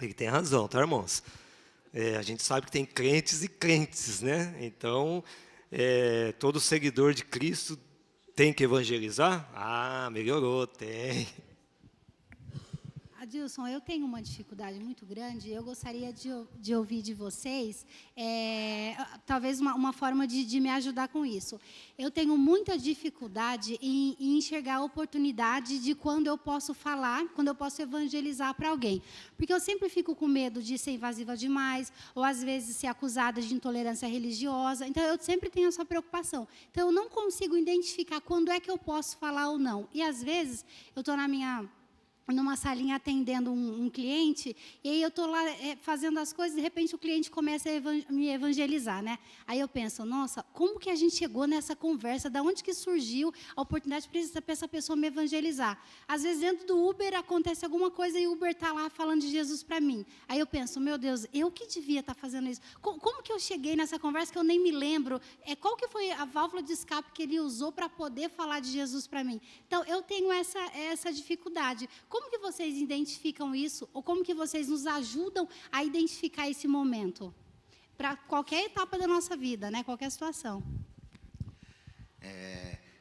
Ele tem razão, tá, irmãos? A gente sabe que tem crentes e crentes, né? Então, todo seguidor de Cristo tem que evangelizar? Ah, melhorou, tem. Adilson, eu tenho uma dificuldade muito grande. Eu gostaria de ouvir de vocês, talvez uma forma de me ajudar com isso. Eu tenho muita dificuldade em enxergar a oportunidade de quando eu posso falar, quando eu posso evangelizar para alguém. Porque eu sempre fico com medo de ser invasiva demais, ou às vezes ser acusada de intolerância religiosa. Então, eu sempre tenho essa preocupação. Então, eu não consigo identificar quando é que eu posso falar ou não. E, às vezes, eu estou numa salinha atendendo um cliente, e aí eu estou lá fazendo as coisas, de repente o cliente começa a me evangelizar, né? Aí eu penso, nossa, como que a gente chegou nessa conversa? Da onde que surgiu a oportunidade para essa pessoa me evangelizar? Às vezes dentro do Uber acontece alguma coisa e o Uber está lá falando de Jesus para mim. Aí eu penso, meu Deus, eu que devia estar fazendo isso. Como que eu cheguei nessa conversa que eu nem me lembro? Qual que foi a válvula de escape que ele usou para poder falar de Jesus para mim? Então, eu tenho essa dificuldade. Como que vocês identificam isso? Ou como que vocês nos ajudam a identificar esse momento? Para qualquer etapa da nossa vida, né? Qualquer situação.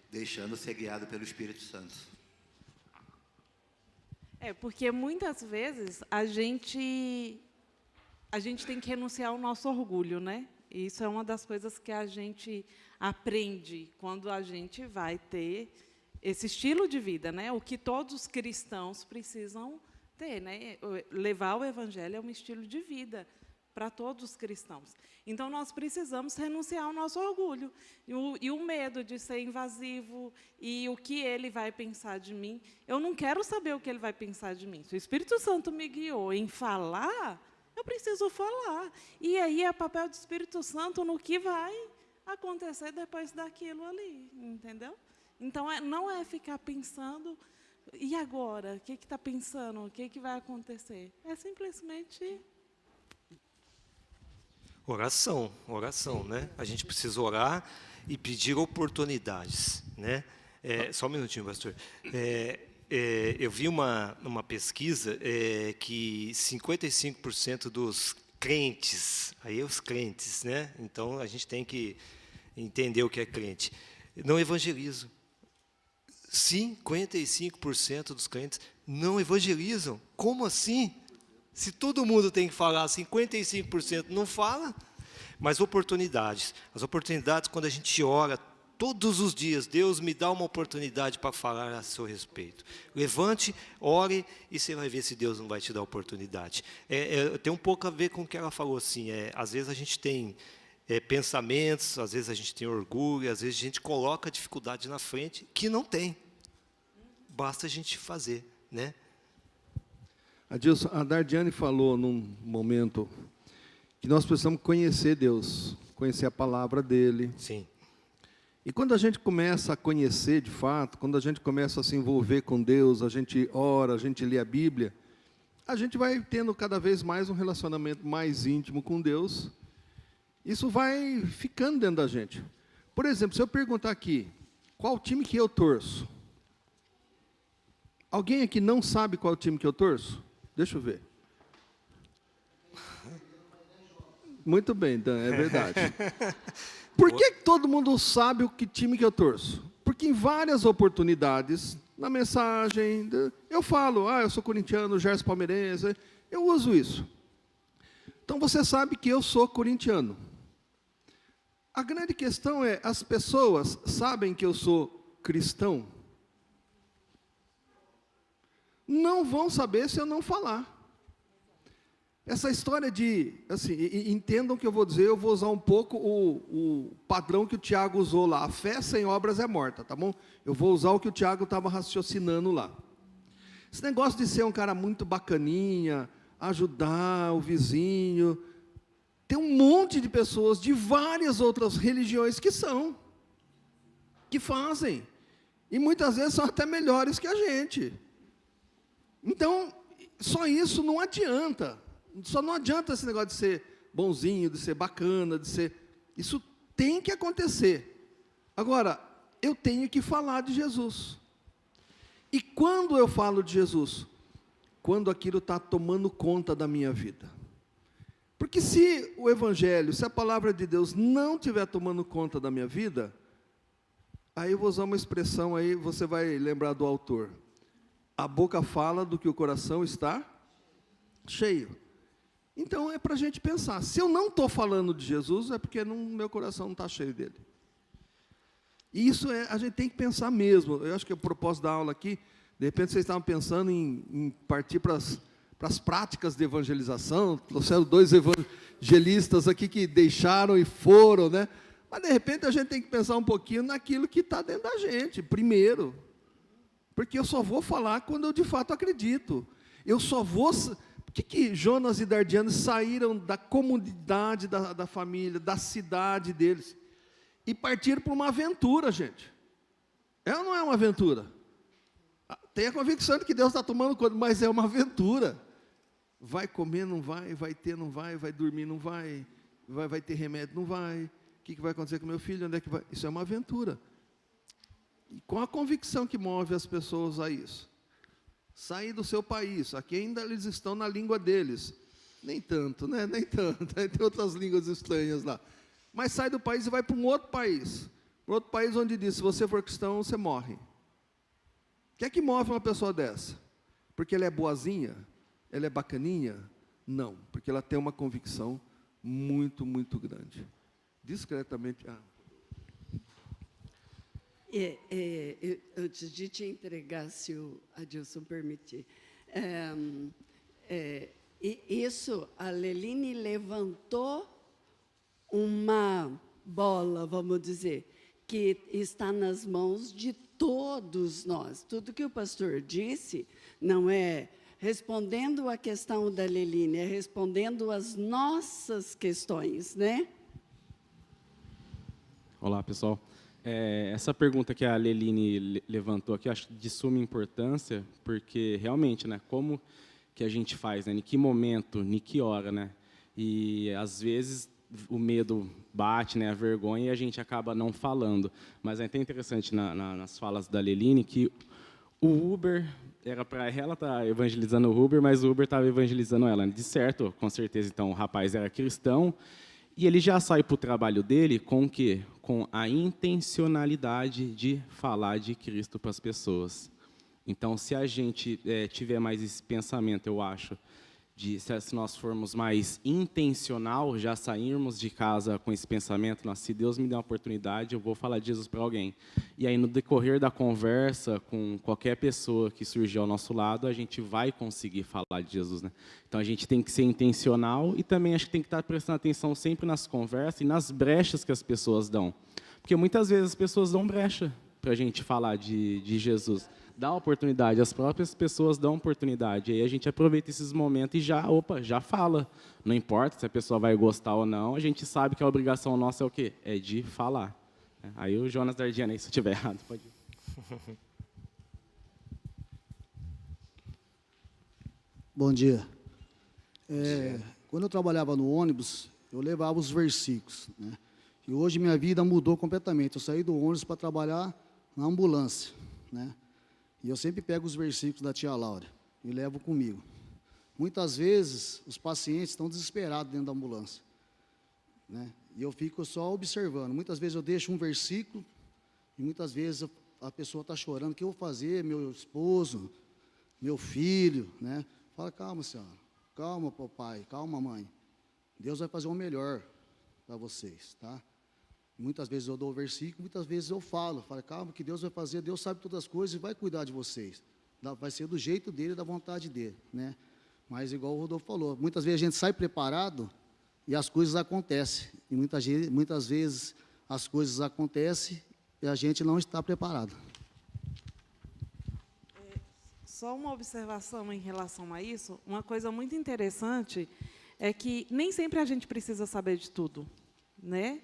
Deixando ser guiado pelo Espírito Santo. Porque muitas vezes a gente tem que renunciar ao nosso orgulho, né? E isso é uma das coisas que a gente aprende quando a gente vai ter esse estilo de vida, né? O que todos os cristãos precisam ter, né? Levar o evangelho é um estilo de vida para todos os cristãos. Então, nós precisamos renunciar ao nosso orgulho. E o medo de ser invasivo, e o que ele vai pensar de mim. Eu não quero saber o que ele vai pensar de mim. Se o Espírito Santo me guiou em falar, eu preciso falar. E aí é papel do Espírito Santo no que vai acontecer depois daquilo ali, entendeu? Então, não é ficar pensando, e agora? O que está pensando? O que vai acontecer? É simplesmente... Oração, né? A gente precisa orar e pedir oportunidades, né? Só um minutinho, pastor. Eu vi uma pesquisa que 55% dos crentes, aí os crentes, né? Então, a gente tem que entender o que é crente, não evangelizam. 55% dos crentes não evangelizam. Como assim? Se todo mundo tem que falar, 55% não fala. Mas oportunidades. As oportunidades, quando a gente ora todos os dias, Deus me dá uma oportunidade para falar a seu respeito. Levante, ore, e você vai ver se Deus não vai te dar oportunidade. Tem um pouco a ver com o que ela falou, assim, às vezes a gente tem pensamentos, às vezes a gente tem orgulho, às vezes a gente coloca a dificuldade na frente, que não tem. Basta a gente fazer, né? Adilson, a Dardiane falou num momento que nós precisamos conhecer Deus, conhecer a palavra dEle. Sim. E quando a gente começa a conhecer de fato, quando a gente começa a se envolver com Deus, a gente ora, a gente lê a Bíblia, a gente vai tendo cada vez mais um relacionamento mais íntimo com Deus. Isso vai ficando dentro da gente. Por exemplo, se eu perguntar aqui, qual time que eu torço? Alguém aqui não sabe qual time que eu torço? Deixa eu ver. Muito bem, Dan, é verdade. Por que todo mundo sabe o que time que eu torço? Porque em várias oportunidades, na mensagem, eu falo, eu sou corintiano, Gerson palmeirense, eu uso isso. Então você sabe que eu sou corintiano. A grande questão é, as pessoas sabem que eu sou cristão? Não vão saber se eu não falar. Essa história de, assim, entendam o que eu vou dizer, eu vou usar um pouco o padrão que o Tiago usou lá. A fé sem obras é morta, tá bom? Eu vou usar o que o Tiago estava raciocinando lá. Esse negócio de ser um cara muito bacaninha, ajudar o vizinho, tem um monte de pessoas de várias outras religiões que fazem. E muitas vezes são até melhores que a gente. Então, só isso não adianta. Só não adianta esse negócio de ser bonzinho, de ser bacana, de ser... Isso tem que acontecer. Agora, eu tenho que falar de Jesus. E quando eu falo de Jesus? quando aquilo está tomando conta da minha vida. Porque se o Evangelho, se a palavra de Deus não estiver tomando conta da minha vida, aí eu vou usar uma expressão aí, você vai lembrar do autor. A boca fala do que o coração está cheio. Então é para a gente pensar, se eu não estou falando de Jesus, é porque meu coração não está cheio dele. E isso a gente tem que pensar mesmo. Eu acho que o propósito da aula aqui, de repente vocês estavam pensando em partir para as práticas de evangelização, trouxeram 2 evangelistas aqui que deixaram e foram, né? Mas, de repente, a gente tem que pensar um pouquinho naquilo que está dentro da gente, primeiro. Porque eu só vou falar quando eu, de fato, acredito. Eu só vou... Por que Jonas e Dardiane saíram da comunidade da família, da cidade deles, e partiram para uma aventura, gente? É ou não é uma aventura? Tem a convicção de que Deus está tomando conta, mas é uma aventura. Vai comer, não vai, vai ter, não vai dormir, não vai ter remédio, não vai. O que vai acontecer com meu filho? Onde é que vai? Isso é uma aventura. E com a convicção que move as pessoas a isso. Sair do seu país, aqui ainda eles estão na língua deles. Nem tanto, né? Nem tanto. Tem outras línguas estranhas lá. Mas sai do país e vai para um outro país. Um outro país onde diz, se você for cristão, você morre. O que é que move uma pessoa dessa? Porque ela é boazinha? Ela é bacaninha? Não, porque ela tem uma convicção muito, muito grande. Discretamente... Antes de te entregar, se o Adilson permitir, isso, a Leline levantou uma bola, vamos dizer, que está nas mãos de todos nós. Tudo que o pastor disse não é respondendo a questão da Leline, é respondendo as nossas questões, né? Olá, pessoal. Essa pergunta que a Leline levantou aqui, eu acho de suma importância, porque realmente, né, como que a gente faz, né, em que momento, em que hora, né? E às vezes o medo bate, né, a vergonha, e a gente acaba não falando. Mas é até interessante nas falas da Leline que o Uber era para ela estar evangelizando o Uber, mas o Uber estava evangelizando ela. De certo, com certeza, então o rapaz era cristão. E ele já sai para o trabalho dele com o quê? Com a intencionalidade de falar de Cristo para as pessoas. Então, se a gente tiver mais esse pensamento, eu acho, se nós formos mais intencional, já sairmos de casa com esse pensamento, nossa, se Deus me der uma oportunidade, eu vou falar de Jesus para alguém. E aí, no decorrer da conversa com qualquer pessoa que surgir ao nosso lado, a gente vai conseguir falar de Jesus, né? Então, a gente tem que ser intencional e também acho que tem que estar prestando atenção sempre nas conversas e nas brechas que as pessoas dão. Porque muitas vezes as pessoas dão brecha para a gente falar de Jesus. Dá oportunidade, as próprias pessoas dão oportunidade. Aí a gente aproveita esses momentos e já fala. Não importa se a pessoa vai gostar ou não, a gente sabe que a obrigação nossa é o quê? É de falar. Aí o Jonas Dardiane, se eu estiver errado, pode ir. Bom dia. Quando eu trabalhava no ônibus, eu levava os versículos, né? E hoje minha vida mudou completamente. Eu saí do ônibus para trabalhar na ambulância, né? E eu sempre pego os versículos da tia Laura e levo comigo. Muitas vezes, os pacientes estão desesperados dentro da ambulância, né? E eu fico só observando. Muitas vezes eu deixo um versículo e muitas vezes a pessoa está chorando. O que eu vou fazer? Meu esposo, meu filho, né? Fala, calma, senhora. Calma, papai. Calma, mãe. Deus vai fazer o melhor para vocês, tá? Muitas vezes eu dou o versículo, muitas vezes eu falo, calma, que Deus vai fazer, Deus sabe todas as coisas e vai cuidar de vocês. Vai ser do jeito dele, da vontade dele, né? Mas igual o Rodolfo falou, muitas vezes a gente sai preparado e as coisas acontecem. E muitas vezes as coisas acontecem e a gente não está preparado. Só uma observação em relação a isso, uma coisa muito interessante é que nem sempre a gente precisa saber de tudo, né?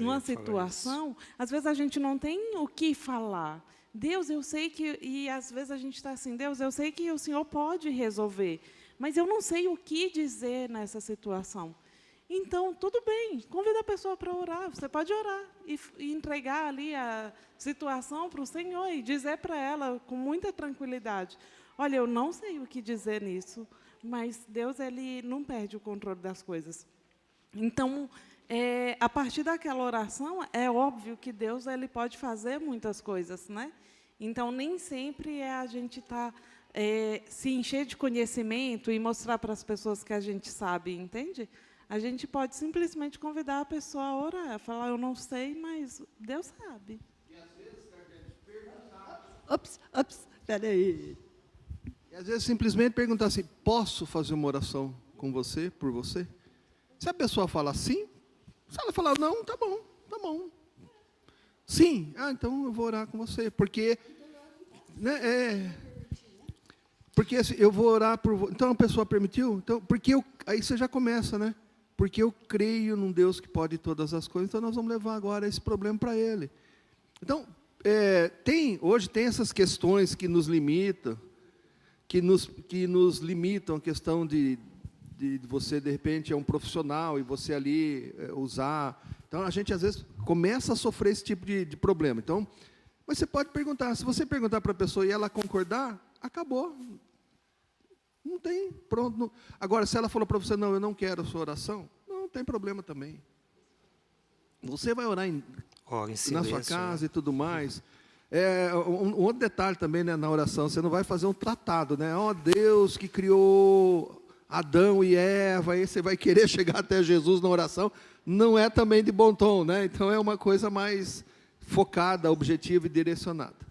Numa situação, às vezes a gente não tem o que falar. Deus, eu sei que... E às vezes a gente está assim, Deus, eu sei que o Senhor pode resolver, mas eu não sei o que dizer nessa situação. Então, tudo bem, convida a pessoa para orar. Você pode orar e entregar ali a situação para o Senhor e dizer para ela com muita tranquilidade. Olha, eu não sei o que dizer nisso, mas Deus ele não perde o controle das coisas. Então, a partir daquela oração, é óbvio que Deus ele pode fazer muitas coisas, né? Então, nem sempre a gente se encher de conhecimento e mostrar para as pessoas que a gente sabe, entende? A gente pode simplesmente convidar a pessoa a orar, falar, eu não sei, mas Deus sabe. Ops, espera aí. E às vezes simplesmente perguntar assim, posso fazer uma oração com você, por você? Se a pessoa falar sim, se ela falar não, tá bom, tá bom. Sim, então eu vou orar com você, porque... Né, porque assim, eu vou orar por você. Então a pessoa permitiu? Então, aí você já começa, né? Porque eu creio num Deus que pode todas as coisas, então nós vamos levar agora esse problema para Ele. Então, hoje tem essas questões que nos limitam, que nos limitam a questão de você, de repente, é um profissional e você ali usar. Então, a gente, às vezes, começa a sofrer esse tipo de problema. Então, mas você pode perguntar. Se você perguntar para a pessoa e ela concordar, acabou. Não tem, pronto. Não. Agora, se ela falou para você, não, eu não quero a sua oração, não tem problema também. Você vai orar na sua casa, né? E tudo mais. Um outro detalhe também, né, na oração, você não vai fazer um tratado, né? Ó Deus que criou Adão e Eva, aí você vai querer chegar até Jesus na oração, não é também de bom tom, né? Então é uma coisa mais focada, objetiva e direcionada.